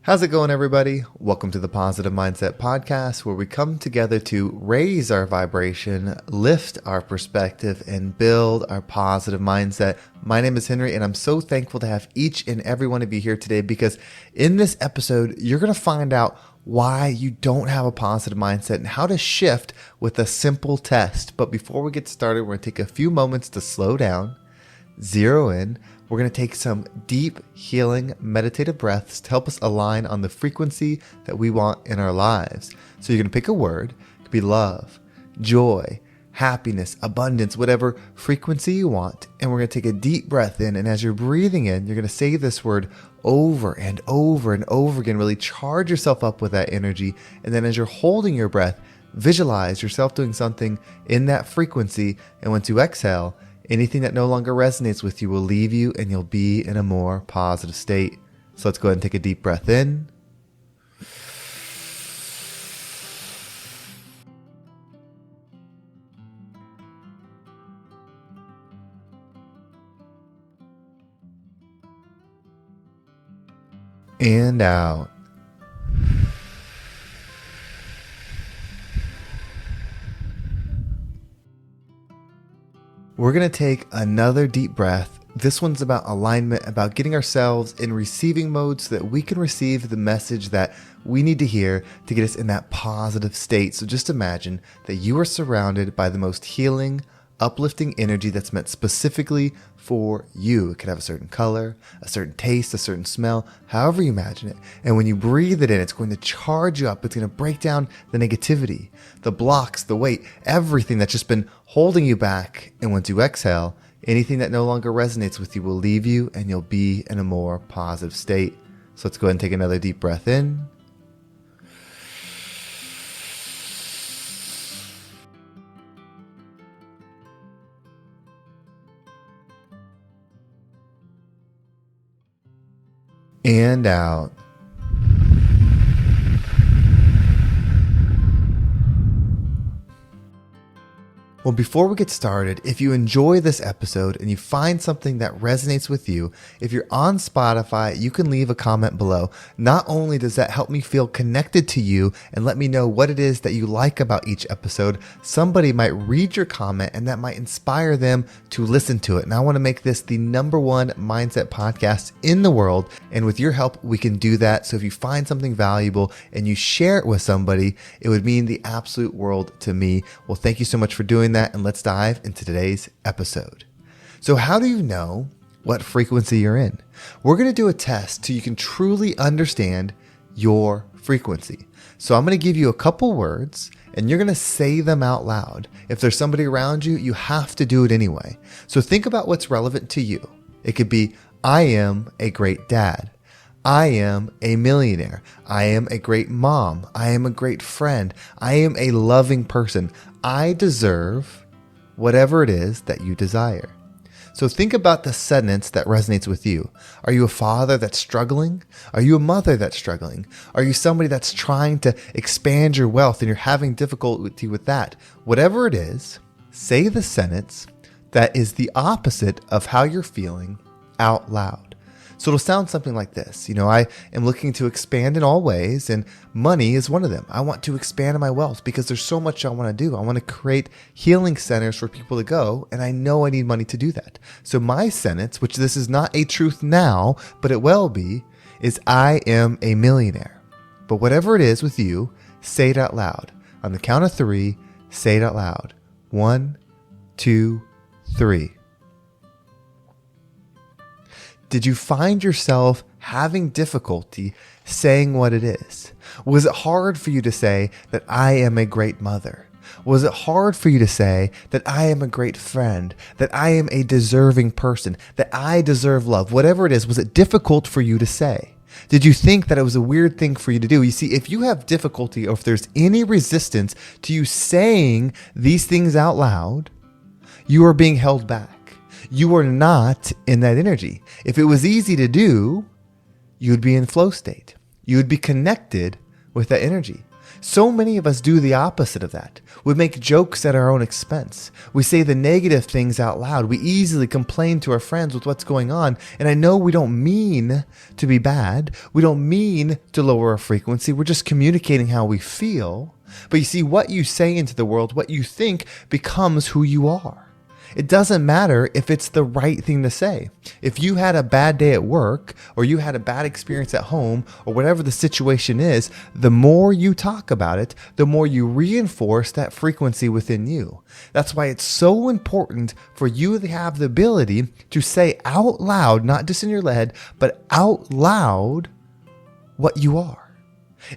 How's it going, everybody? Welcome to the Positive Mindset Podcast, where we come together to raise our vibration, lift our perspective, and build our positive mindset. My name is Henry, and I'm so thankful to have each and every one of you here today because in this episode, you're going to find out why you don't have a positive mindset and how to shift with a simple test. But before we get started, we're going to take a few moments to slow down, zero in. We're going to take some deep, healing, meditative breaths to help us align on the frequency that we want in our lives. So you're going to pick a word. It could be love, joy, happiness, abundance, whatever frequency you want. And we're going to take a deep breath in. And as you're breathing in, you're going to say this word over and over and over again. Really charge yourself up with that energy. And then as you're holding your breath, visualize yourself doing something in that frequency. And once you exhale, anything that no longer resonates with you will leave you and you'll be in a more positive state. So let's go ahead and take a deep breath in. And out. We're going to take another deep breath. This one's about alignment, about getting ourselves in receiving mode so that we can receive the message that we need to hear to get us in that positive state. So just imagine that you are surrounded by the most healing, uplifting energy that's meant specifically for you. It could have a certain color, a certain taste, a certain smell, however you imagine it. And when you breathe it in, it's going to charge you up. It's going to break down the negativity, the blocks, the weight, everything that's just been holding you back. And once you exhale, anything that no longer resonates with you will leave you and you'll be in a more positive state. So let's go ahead and take another deep breath in. And out. Well, before we get started, if you enjoy this episode and you find something that resonates with you, if you're on Spotify, you can leave a comment below. Not only does that help me feel connected to you and let me know what it is that you like about each episode, somebody might read your comment and that might inspire them to listen to it. And I want to make this the #1 mindset podcast in the world. And with your help, we can do that. So if you find something valuable and you share it with somebody, it would mean the absolute world to me. Well, thank you so much for doing that, and let's dive into today's episode. So how do you know what frequency you're in? We're going to do a test so you can truly understand your frequency. So I'm going to give you a couple words and you're going to say them out loud. If there's somebody around you, you have to do it anyway. So think about what's relevant to you. It could be, I am a great dad. I am a millionaire. I am a great mom. I am a great friend. I am a loving person. I deserve whatever it is that you desire. So think about the sentence that resonates with you. Are you a father that's struggling? Are you a mother that's struggling? Are you somebody that's trying to expand your wealth and you're having difficulty with that? Whatever it is, say the sentence that is the opposite of how you're feeling out loud. So it'll sound something like this. I am looking to expand in all ways, and money is one of them. I want to expand in my wealth because there's so much I want to do. I want to create healing centers for people to go, and I know I need money to do that. So my sentence, which this is not a truth now, but it will be, is I am a millionaire. But whatever it is with you, say it out loud. On the count of 3, say it out loud. 1, 2, 3. Did you find yourself having difficulty saying what it is? Was it hard for you to say that I am a great mother? Was it hard for you to say that I am a great friend, that I am a deserving person, that I deserve love? Whatever it is, was it difficult for you to say? Did you think that it was a weird thing for you to do? You see, if you have difficulty or if there's any resistance to you saying these things out loud, you are being held back. You are not in that energy. If it was easy to do, you would be in flow state. You would be connected with that energy. So many of us do the opposite of that. We make jokes at our own expense. We say the negative things out loud. We easily complain to our friends with what's going on. And I know we don't mean to be bad. We don't mean to lower our frequency. We're just communicating how we feel. But you see, what you say into the world, what you think, becomes who you are. It doesn't matter if it's the right thing to say. If you had a bad day at work, or you had a bad experience at home, or whatever the situation is, the more you talk about it, the more you reinforce that frequency within you. That's why it's so important for you to have the ability to say out loud, not just in your head, but out loud what you are.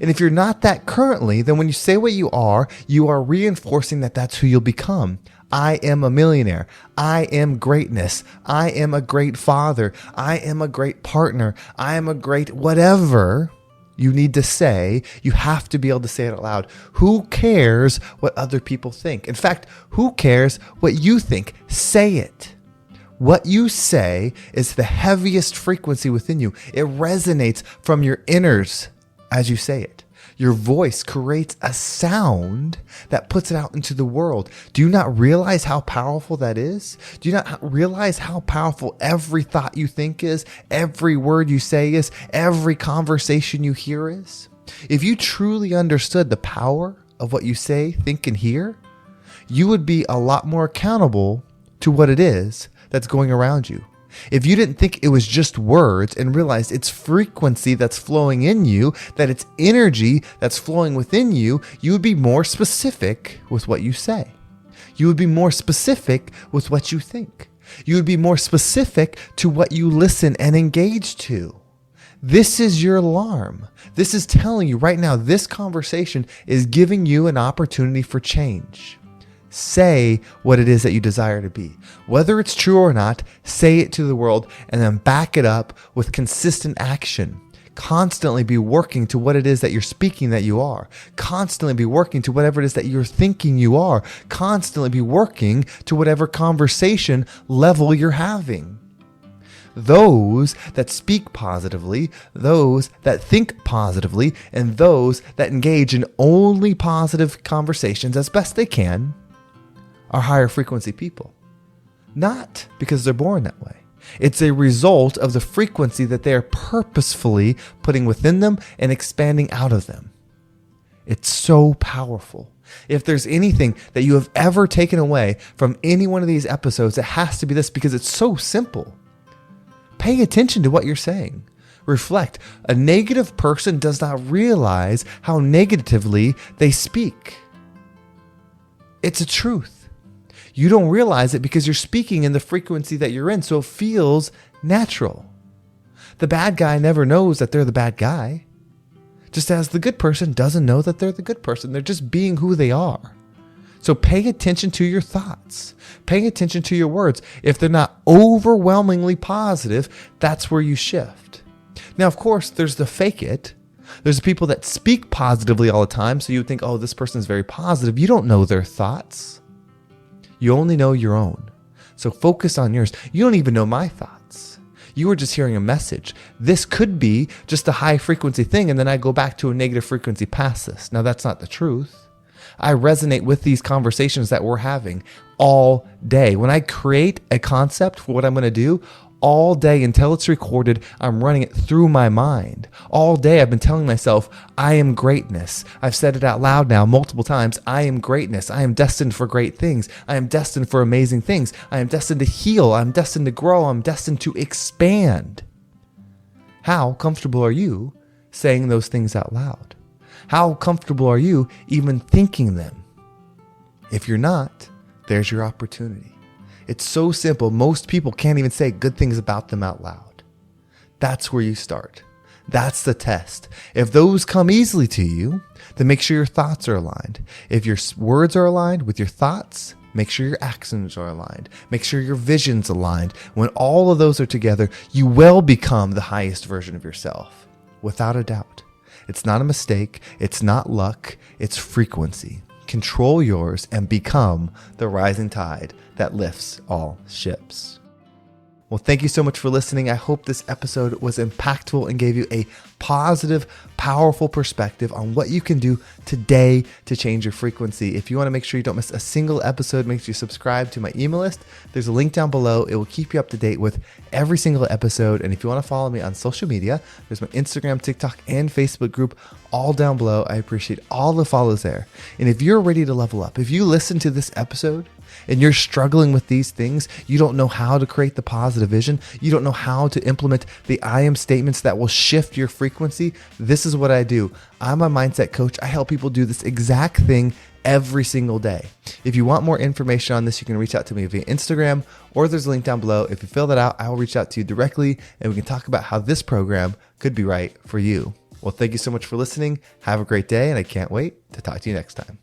And if you're not that currently, then when you say what you are reinforcing that that's who you'll become. I am a millionaire. I am greatness. I am a great father. I am a great partner. I am a great whatever you need to say. You have to be able to say it out loud. Who cares what other people think? In fact, who cares what you think? Say it. What you say is the heaviest frequency within you. It resonates from your inners as you say it. Your voice creates a sound that puts it out into the world. Do you not realize how powerful that is? Do you not realize how powerful every thought you think is, every word you say is, every conversation you hear is? If you truly understood the power of what you say, think, and hear, you would be a lot more accountable to what it is that's going around you. If you didn't think it was just words and realized it's frequency that's flowing in you, that it's energy that's flowing within you, you would be more specific with what you say. You would be more specific with what you think. You would be more specific to what you listen and engage to. This is your alarm. This is telling you right now, this conversation is giving you an opportunity for change. Say what it is that you desire to be. Whether it's true or not, say it to the world and then back it up with consistent action. Constantly be working to what it is that you're speaking that you are. Constantly be working to whatever it is that you're thinking you are. Constantly be working to whatever conversation level you're having. Those that speak positively, those that think positively, and those that engage in only positive conversations as best they can are higher frequency people. Not because they're born that way. It's a result of the frequency that they are purposefully putting within them and expanding out of them. It's so powerful. If there's anything that you have ever taken away from any one of these episodes, it has to be this, because it's so simple. Pay attention to what you're saying. Reflect. A negative person does not realize how negatively they speak. It's a truth. You don't realize it because you're speaking in the frequency that you're in, so it feels natural. The bad guy never knows that they're the bad guy. Just as the good person doesn't know that they're the good person. They're just being who they are. So pay attention to your thoughts. Pay attention to your words. If they're not overwhelmingly positive, that's where you shift. Now, of course, there's the fake it. There's the people that speak positively all the time, so you would think, oh, this person is very positive. You don't know their thoughts. You only know your own. So focus on yours. You don't even know my thoughts. You were just hearing a message. This could be just a high frequency thing, and then I go back to a negative frequency past this. Now, that's not the truth. I resonate with these conversations that we're having all day. When I create a concept for what I'm going to do, all day until it's recorded, I'm running it through my mind. All day I've been telling myself, I am greatness. I've said it out loud now multiple times. I am greatness. I am destined for great things. I am destined for amazing things. I am destined to heal. I'm destined to grow. I'm destined to expand. How comfortable are you saying those things out loud? How comfortable are you even thinking them? If you're not, there's your opportunity. It's so simple. Most people can't even say good things about them out loud. That's where you start. That's the test. If those come easily to you, then make sure your thoughts are aligned. If your words are aligned with your thoughts, make sure your actions are aligned. Make sure your vision's aligned. When all of those are together, you will become the highest version of yourself. Without a doubt. It's not a mistake. It's not luck. It's frequency. Control yours and become the rising tide that lifts all ships. Well, thank you so much for listening. I hope this episode was impactful and gave you a positive, powerful perspective on what you can do today to change your frequency. If you want to make sure you don't miss a single episode, make sure you subscribe to my email list. There's a link down below. It will keep you up to date with every single episode. And if you want to follow me on social media, there's my Instagram, TikTok, and Facebook group all down below. I appreciate all the follows there. And if you're ready to level up, if you listen to this episode and you're struggling with these things, you don't know how to create the positive vision, you don't know how to implement the I am statements that will shift your frequency, this is what I do. I'm a mindset coach. I help people do this exact thing every single day. If you want more information on this, you can reach out to me via Instagram, or there's a link down below. If you fill that out, I will reach out to you directly and we can talk about how this program could be right for you. Well, thank you so much for listening. Have a great day, and I can't wait to talk to you next time.